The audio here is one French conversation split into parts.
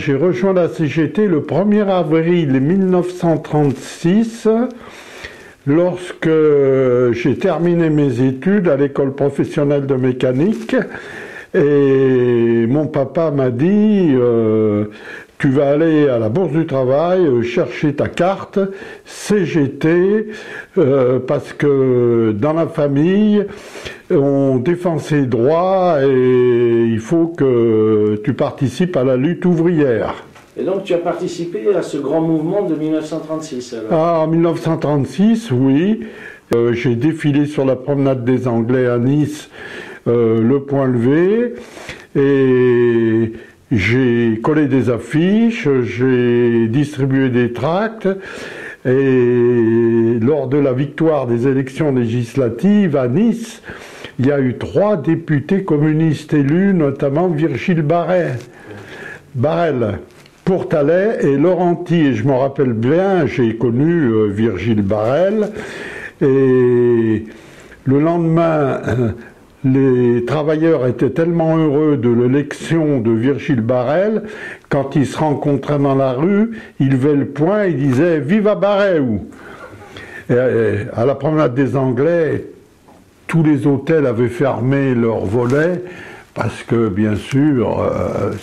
j'ai rejoint la CGT le 1er avril 1936, lorsque j'ai terminé mes études à l'école professionnelle de mécanique. Et mon papa m'a dit tu vas aller à la Bourse du Travail chercher ta carte CGT parce que dans la famille on défend ses droits et il faut que tu participes à la lutte ouvrière. Et donc tu as participé à ce grand mouvement de 1936 alors? Ah, en 1936, oui. J'ai défilé sur la promenade des Anglais à Nice, le point levé, et j'ai collé des affiches, j'ai distribué des tracts, et lors de la victoire des élections législatives à Nice, il y a eu 3 députés communistes élus, notamment Virgile Barrel, Pourtalais et Laurenti. Et je me rappelle bien, j'ai connu Virgile Barrel, et le lendemain, les travailleurs étaient tellement heureux de l'élection de Virgile Barrel, quand ils se rencontraient dans la rue, ils levaient le poing et ils disaient « Viva Barrel !» Et à la promenade des Anglais, tous les hôtels avaient fermé leurs volets, parce que, bien sûr,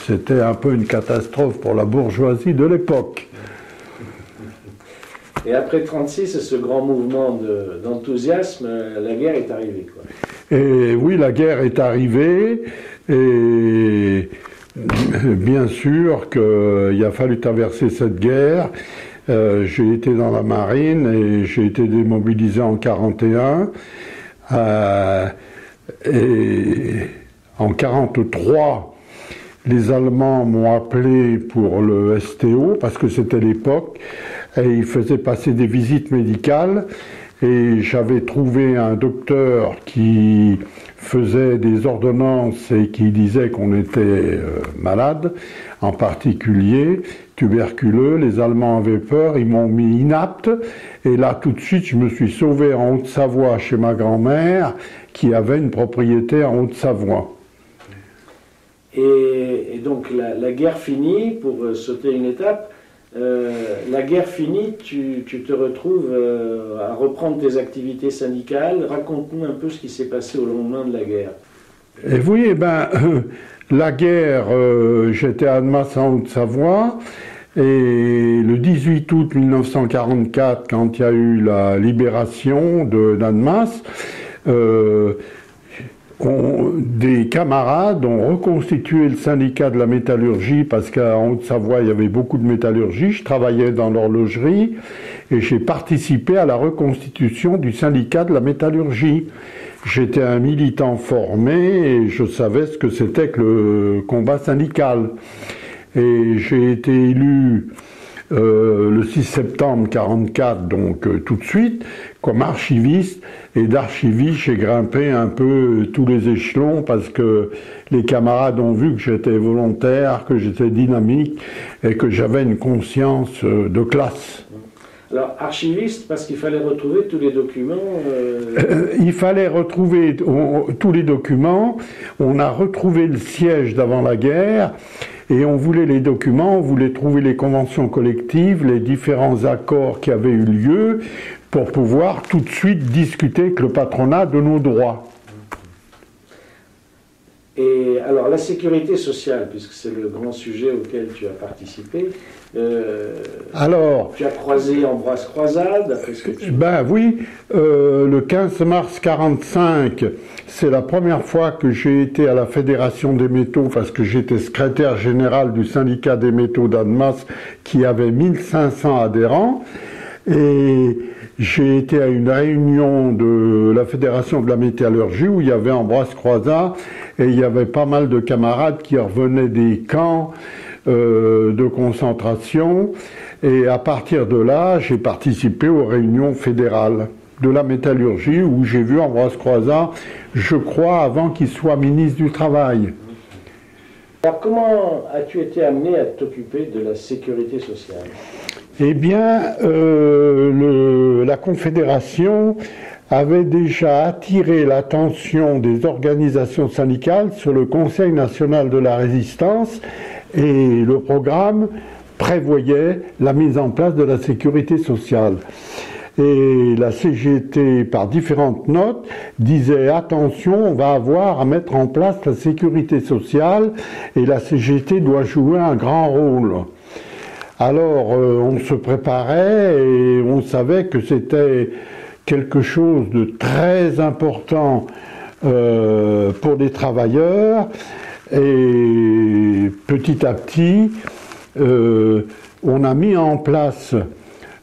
c'était un peu une catastrophe pour la bourgeoisie de l'époque. Et après 1936, ce grand mouvement d'enthousiasme, la guerre est arrivée, quoi. Et oui, la guerre est arrivée, et bien sûr qu'il a fallu traverser cette guerre. J'ai été dans la marine et j'ai été démobilisé en 1941. Et en 1943, les Allemands m'ont appelé pour le STO, parce que c'était l'époque, et ils faisaient passer des visites médicales. Et j'avais trouvé un docteur qui faisait des ordonnances et qui disait qu'on était malade, en particulier tuberculeux. Les Allemands avaient peur, ils m'ont mis inapte. Et là, tout de suite, je me suis sauvé en Haute-Savoie chez ma grand-mère, qui avait une propriété en Haute-Savoie. Et donc la guerre finie, pour sauter une étape, la guerre finie, tu te retrouves à reprendre tes activités syndicales. Raconte-nous un peu ce qui s'est passé au lendemain de la guerre. Et oui, la guerre, j'étais à Annemasse en Haute-Savoie, et le 18 août 1944, quand il y a eu la libération d'Annemasse, des camarades ont reconstitué le syndicat de la métallurgie, parce qu'en Haute-Savoie, il y avait beaucoup de métallurgie. Je travaillais dans l'horlogerie et j'ai participé à la reconstitution du syndicat de la métallurgie. J'étais un militant formé et je savais ce que c'était que le combat syndical. Et j'ai été élu le 6 septembre 1944, donc tout de suite, comme archiviste. Et d'archiviste, j'ai grimpé un peu tous les échelons parce que les camarades ont vu que j'étais volontaire, que j'étais dynamique et que j'avais une conscience de classe. Alors, archiviste, parce qu'il fallait retrouver tous les documents Il fallait retrouver tous les documents. On a retrouvé le siège d'avant la guerre. Et on voulait les documents, on voulait trouver les conventions collectives, les différents accords qui avaient eu lieu, pour pouvoir tout de suite discuter avec le patronat de nos droits. Et alors la sécurité sociale, puisque c'est le grand sujet auquel tu as participé, alors, tu as croisé Ambroise Croizade. Ben oui, le 15 mars 1945, c'est la première fois que j'ai été à la Fédération des métaux, parce que j'étais secrétaire général du syndicat des métaux d'Annemasse, qui avait 1500 adhérents, et j'ai été à une réunion de la Fédération de la métallurgie où il y avait Ambroise Croizat et il y avait pas mal de camarades qui revenaient des camps de concentration. Et à partir de là, j'ai participé aux réunions fédérales de la métallurgie où j'ai vu Ambroise Croizat, je crois, avant qu'il soit ministre du Travail. Alors comment as-tu été amené à t'occuper de la sécurité sociale ? Eh bien, la Confédération avait déjà attiré l'attention des organisations syndicales sur le Conseil national de la résistance Et le programme prévoyait la mise en place de la sécurité sociale. Et la CGT, par différentes notes, disait attention, on va avoir à mettre en place la sécurité sociale et la CGT doit jouer un grand rôle. Alors on se préparait et on savait que c'était quelque chose de très important pour les travailleurs. Et petit à petit, on a mis en place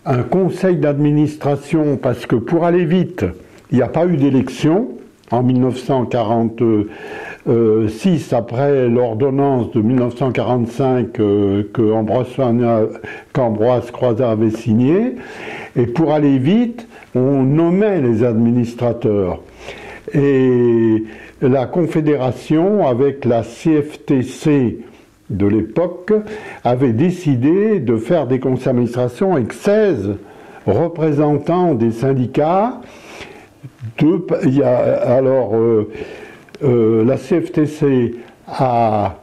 un conseil d'administration parce que pour aller vite, il n'y a pas eu d'élection en 1946 après l'ordonnance de 1945 qu'Ambroise Croizat avait signée. Et pour aller vite, on nommait les administrateurs. Et la Confédération, avec la CFTC de l'époque, avait décidé de faire des conseils d'administration avec 16 représentants des syndicats. La CFTC a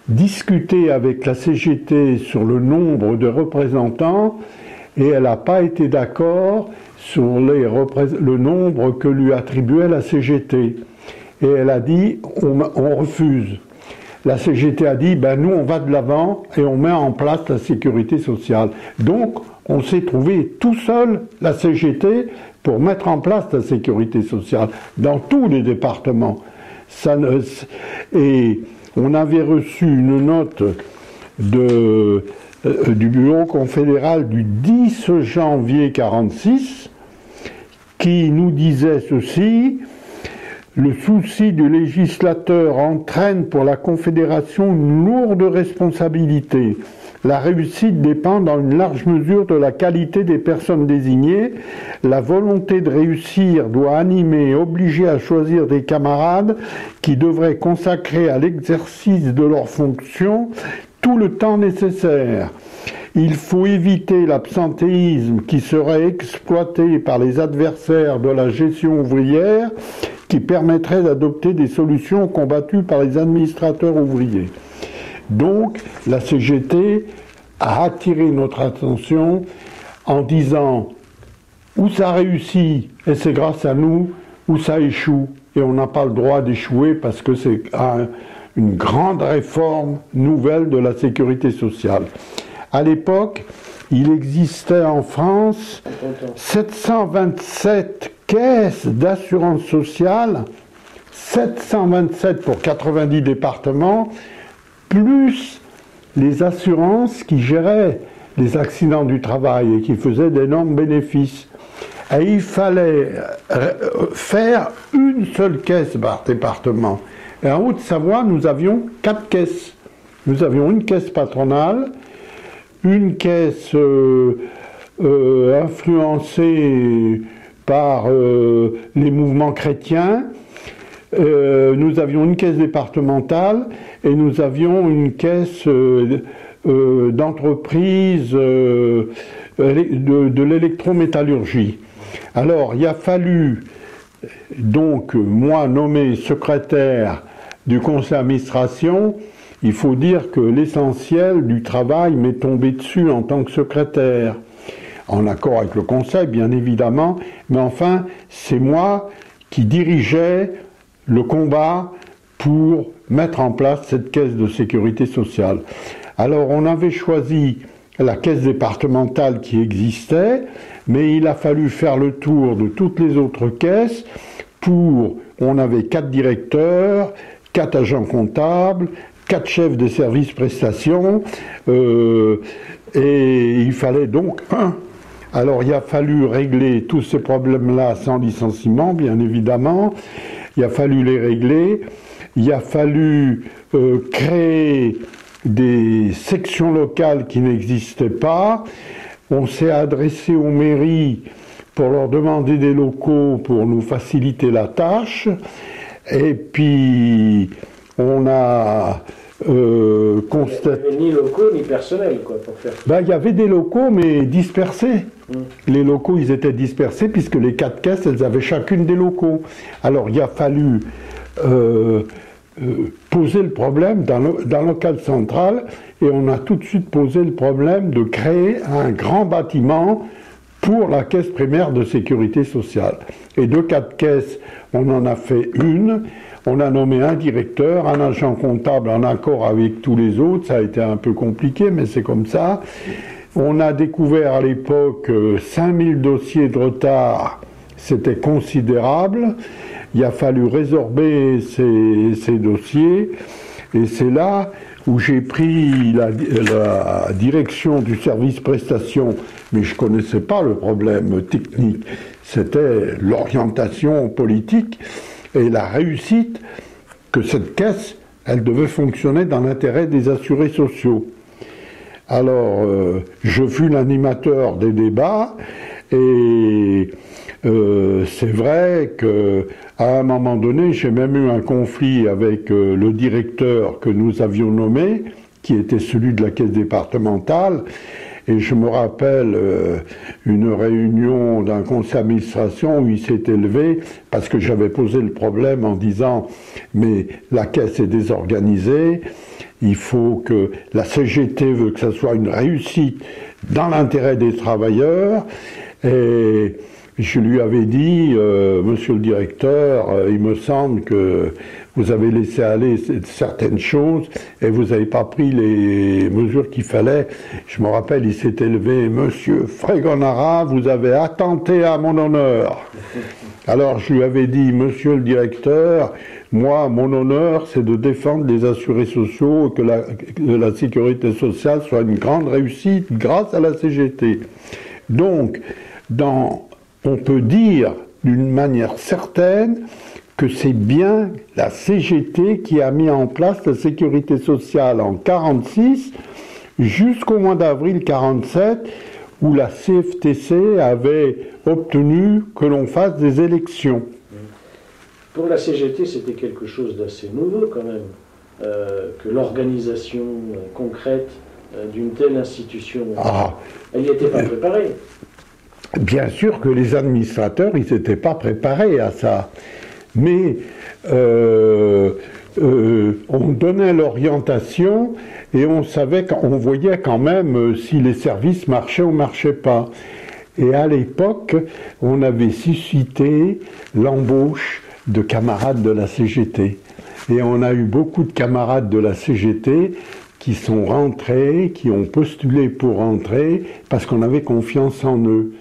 discuté avec la CGT sur le nombre de représentants et elle n'a pas été d'accord sur le nombre que lui attribuait la CGT. Et elle a dit on refuse. La CGT a dit nous on va de l'avant et on met en place la sécurité sociale. Donc on s'est trouvé tout seul, la CGT, pour mettre en place la sécurité sociale dans tous les départements. Et on avait reçu une note du Bureau confédéral du 10 janvier 1946 qui nous disait ceci: le souci du législateur entraîne pour la Confédération une lourde responsabilité. La réussite dépend dans une large mesure de la qualité des personnes désignées. La volonté de réussir doit animer et obliger à choisir des camarades qui devraient consacrer à l'exercice de leurs fonctions tout le temps nécessaire. Il faut éviter l'absentéisme qui serait exploité par les adversaires de la gestion ouvrière, qui permettrait d'adopter des solutions combattues par les administrateurs ouvriers. Donc, la CGT a attiré notre attention en disant où ça réussit et c'est grâce à nous, où ça échoue et on n'a pas le droit d'échouer parce que c'est une grande réforme nouvelle de la sécurité sociale. À l'époque, il existait en France 727 caisses d'assurance sociale, 727 pour 90 départements, plus les assurances qui géraient les accidents du travail et qui faisaient d'énormes bénéfices. Et il fallait faire une seule caisse par département. Et en Haute-Savoie, nous avions 4 caisses. Nous avions une caisse patronale, une caisse influencée par les mouvements chrétiens, nous avions une caisse départementale et nous avions une caisse d'entreprise de l'électrométallurgie. Alors, il a fallu, donc, moi nommé secrétaire du conseil d'administration. Il faut dire que l'essentiel du travail m'est tombé dessus en tant que secrétaire, en accord avec le conseil, bien évidemment, mais enfin, c'est moi qui dirigeais le combat pour mettre en place cette caisse de sécurité sociale. Alors, on avait choisi la caisse départementale qui existait, mais il a fallu faire le tour de toutes les autres caisses on avait 4 directeurs, 4 agents comptables, 4 chefs de services prestations, et il fallait donc Alors il a fallu régler tous ces problèmes-là sans licenciement, bien évidemment. Il a fallu les régler. Il a fallu créer des sections locales qui n'existaient pas. On s'est adressé aux mairies pour leur demander des locaux pour nous faciliter la tâche. Et puis on a constaté... Il n'y avait ni locaux ni personnel, quoi, pour faire ça. Il y avait des locaux, mais dispersés. Les locaux, ils étaient dispersés, puisque les 4 caisses, elles avaient chacune des locaux. Alors, il a fallu posé le problème d'un local central, et on a tout de suite posé le problème de créer un grand bâtiment pour la caisse primaire de sécurité sociale. Et de 4 caisses, on en a fait une. On a nommé un directeur, un agent comptable en accord avec tous les autres. Ça a été un peu compliqué, mais c'est comme ça. On a découvert à l'époque 5000 dossiers de retard. C'était considérable. Il a fallu résorber ces dossiers. Et c'est là où j'ai pris la direction du service prestation. Mais je ne connaissais pas le problème technique. C'était l'orientation politique et la réussite que cette caisse, elle devait fonctionner dans l'intérêt des assurés sociaux. Alors, je fus l'animateur des débats, et c'est vrai qu'à un moment donné, j'ai même eu un conflit avec le directeur que nous avions nommé, qui était celui de la caisse départementale. Et je me rappelle une réunion d'un conseil d'administration où il s'est élevé parce que j'avais posé le problème en disant « mais la caisse est désorganisée, il faut que la CGT veut que ça soit une réussite dans l'intérêt des travailleurs ». Et je lui avais dit « Monsieur le directeur, il me semble que vous avez laissé aller certaines choses et vous n'avez pas pris les mesures qu'il fallait. » Je me rappelle, il s'est élevé « Monsieur Frégonara, vous avez attenté à mon honneur. » Alors je lui avais dit « Monsieur le directeur, moi, mon honneur, c'est de défendre les assurés sociaux, que la sécurité sociale soit une grande réussite grâce à la CGT. » Donc, on peut dire d'une manière certaine que c'est bien la CGT qui a mis en place la sécurité sociale en 1946 jusqu'au mois d'avril 1947 où la CFTC avait obtenu que l'on fasse des élections. Pour la CGT, c'était quelque chose d'assez nouveau quand même, que l'organisation concrète d'une telle institution, elle n'y était pas préparée. Bien sûr que les administrateurs, ils n'étaient pas préparés à ça. Mais on donnait l'orientation et on savait, on voyait quand même si les services marchaient ou ne marchaient pas. Et à l'époque, on avait suscité l'embauche de camarades de la CGT. Et on a eu beaucoup de camarades de la CGT qui sont rentrés, qui ont postulé pour rentrer, parce qu'on avait confiance en eux.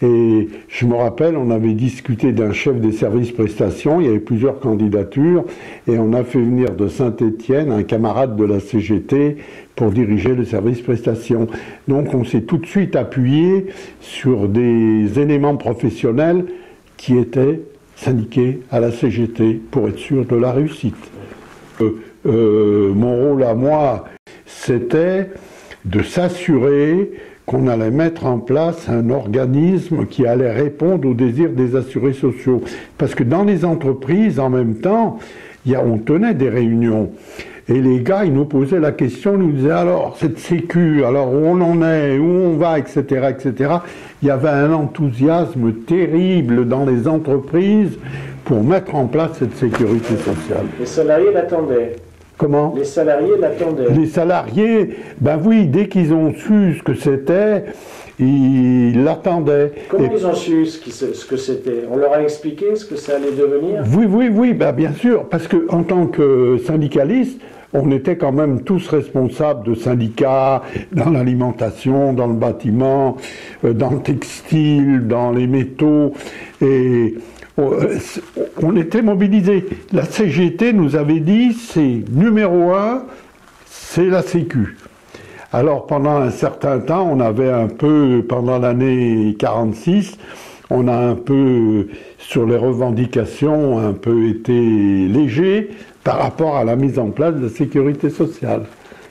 Et je me rappelle, on avait discuté d'un chef des services prestations, il y avait plusieurs candidatures, et on a fait venir de Saint-Étienne un camarade de la CGT pour diriger le service prestations. Donc on s'est tout de suite appuyé sur des éléments professionnels qui étaient syndiqués à la CGT pour être sûr de la réussite. Mon rôle à moi, c'était de s'assurer qu'on allait mettre en place un organisme qui allait répondre aux désirs des assurés sociaux. Parce que dans les entreprises, en même temps, on tenait des réunions. Et les gars, ils nous posaient la question, ils nous disaient, alors, cette sécu, alors où on en est, où on va, etc., etc. Il y avait un enthousiasme terrible dans les entreprises pour mettre en place cette sécurité sociale. Les salariés l'attendaient. Comment ? Les salariés l'attendaient. Les salariés, ben oui, dès qu'ils ont su ce que c'était, ils l'attendaient. Comment ils ont su ce que c'était? On leur a expliqué ce que ça allait devenir? Oui, ben bien sûr, parce qu'en tant que syndicaliste, on était quand même tous responsables de syndicats dans l'alimentation, dans le bâtiment, dans le textile, dans les métaux, et on était mobilisés. La CGT nous avait dit, c'est numéro 1, c'est la Sécu. Alors pendant un certain temps, on avait un peu, pendant l'année 46, on a un peu, sur les revendications, un peu été léger par rapport à la mise en place de la sécurité sociale.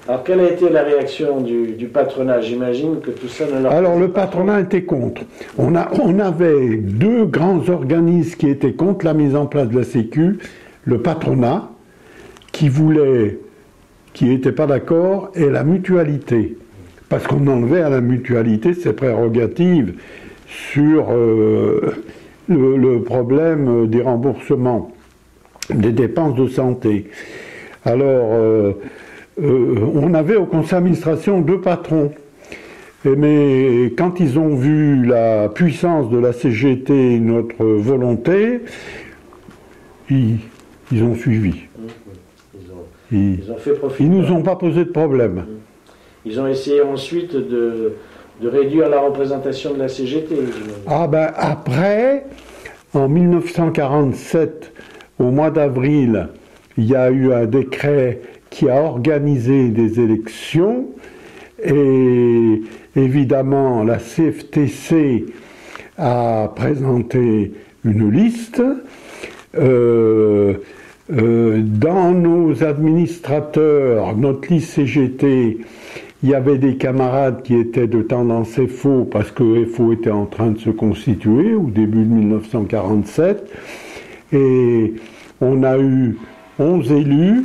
Alors, quelle a été la réaction du patronat? J'imagine que tout ça ne leur... Alors, le patronat était contre. On avait deux grands organismes qui étaient contre la mise en place de la Sécu. Le patronat, qui n'était pas d'accord, et la mutualité. Parce qu'on enlevait à la mutualité ses prérogatives sur le problème des remboursements. des dépenses de santé. Alors, on avait au conseil d'administration 2 patrons. Mais quand ils ont vu la puissance de la CGT et notre volonté, ils ont suivi. Ils ont fait profiter. Ils nous ont pas posé de problème. Ils ont essayé ensuite de réduire la représentation de la CGT. Ah ben après, en 1947, au mois d'avril, il y a eu un décret qui a organisé des élections et évidemment la CFTC a présenté une liste. Dans nos administrateurs, notre liste CGT, il y avait des camarades qui étaient de tendance FO parce que FO était en train de se constituer au début de 1947 et on a eu 11 élus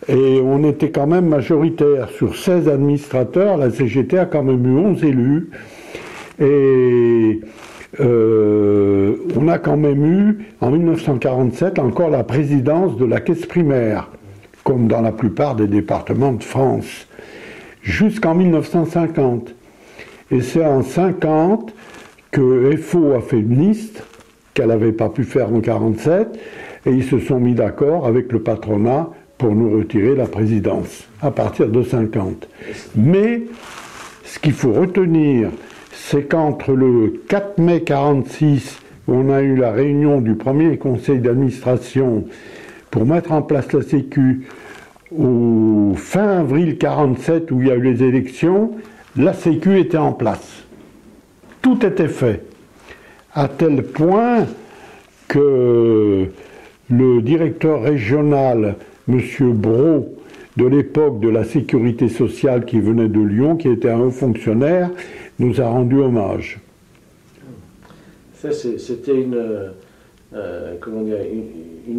et on était quand même majoritaire. Sur 16 administrateurs, la CGT a quand même eu 11 élus et on a quand même eu en 1947 encore la présidence de la caisse primaire, comme dans la plupart des départements de France, jusqu'en 1950. Et c'est en 1950 que FO a fait une liste qu'elle n'avait pas pu faire en 1947, et ils se sont mis d'accord avec le patronat pour nous retirer la présidence, à partir de 1950. Mais, ce qu'il faut retenir, c'est qu'entre le 4 mai 1946, où on a eu la réunion du premier conseil d'administration pour mettre en place la Sécu, au fin avril 1947, où il y a eu les élections, la Sécu était en place. Tout était fait. À tel point que le directeur régional, M. Brault, de l'époque de la sécurité sociale qui venait de Lyon, qui était un haut fonctionnaire, nous a rendu hommage. Ça, c'était une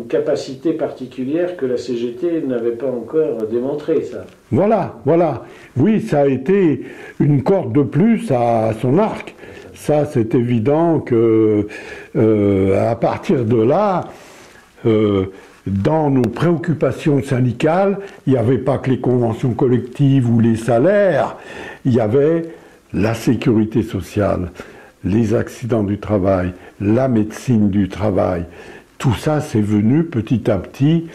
capacité particulière que la CGT n'avait pas encore démontrée, ça. Voilà, voilà. Oui, ça a été une corde de plus à son arc. Ça, c'est évident que à partir de là, dans nos préoccupations syndicales, il n'y avait pas que les conventions collectives ou les salaires, il y avait la sécurité sociale, les accidents du travail, la médecine du travail. Tout ça, c'est venu petit à petit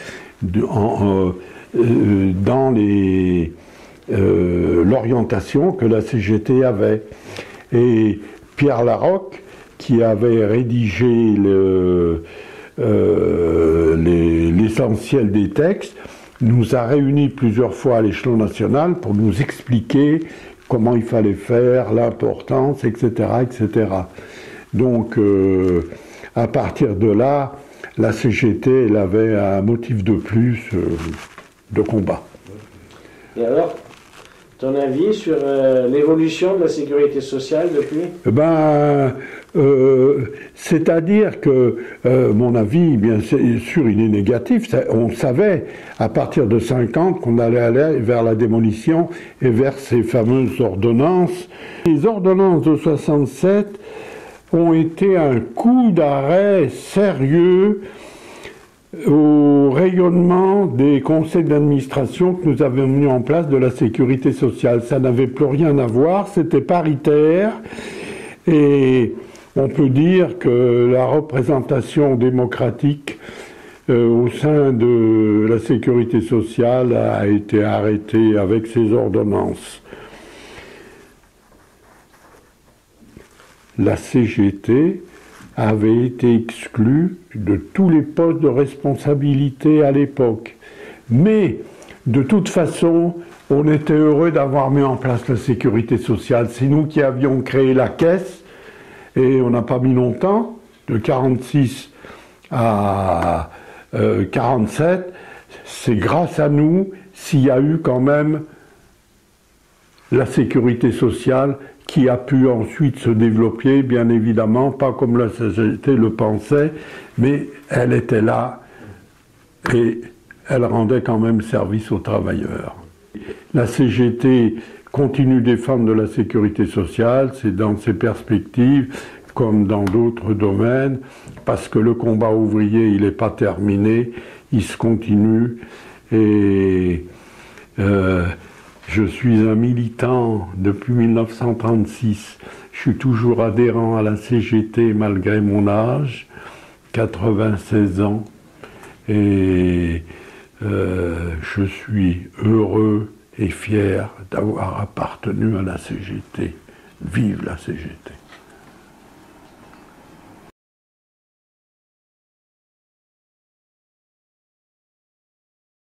dans l'orientation que la CGT avait. Et Pierre Larocque, qui avait rédigé l'essentiel des textes, nous a réunis plusieurs fois à l'échelon national pour nous expliquer comment il fallait faire, l'importance, etc., etc. Donc, à partir de là, la CGT, elle avait un motif de plus de combat. Et alors, ton avis sur l'évolution de la sécurité sociale depuis ? C'est-à-dire que mon avis, bien sûr, il est négatif. On savait à partir de 1950 qu'on allait aller vers la démolition et vers ces fameuses ordonnances. Les ordonnances de 1967 ont été un coup d'arrêt sérieux au rayonnement des conseils d'administration que nous avions mis en place de la sécurité sociale. Ça n'avait plus rien à voir, c'était paritaire et on peut dire que la représentation démocratique au sein de la sécurité sociale a été arrêtée avec ces ordonnances. La CGT avait été exclue de tous les postes de responsabilité à l'époque. Mais, de toute façon, on était heureux d'avoir mis en place la sécurité sociale. C'est nous qui avions créé la caisse, et on n'a pas mis longtemps, de 1946 à 1947. C'est grâce à nous s'il y a eu quand même la sécurité sociale qui a pu ensuite se développer, bien évidemment, pas comme la CGT le pensait, mais elle était là et elle rendait quand même service aux travailleurs. La CGT continue de défendre de la sécurité sociale, c'est dans ces perspectives comme dans d'autres domaines, parce que le combat ouvrier, il n'est pas terminé, il se continue. Et je suis un militant depuis 1936. Je suis toujours adhérent à la CGT malgré mon âge, 96 ans. Et je suis heureux et fier d'avoir appartenu à la CGT. Vive la CGT!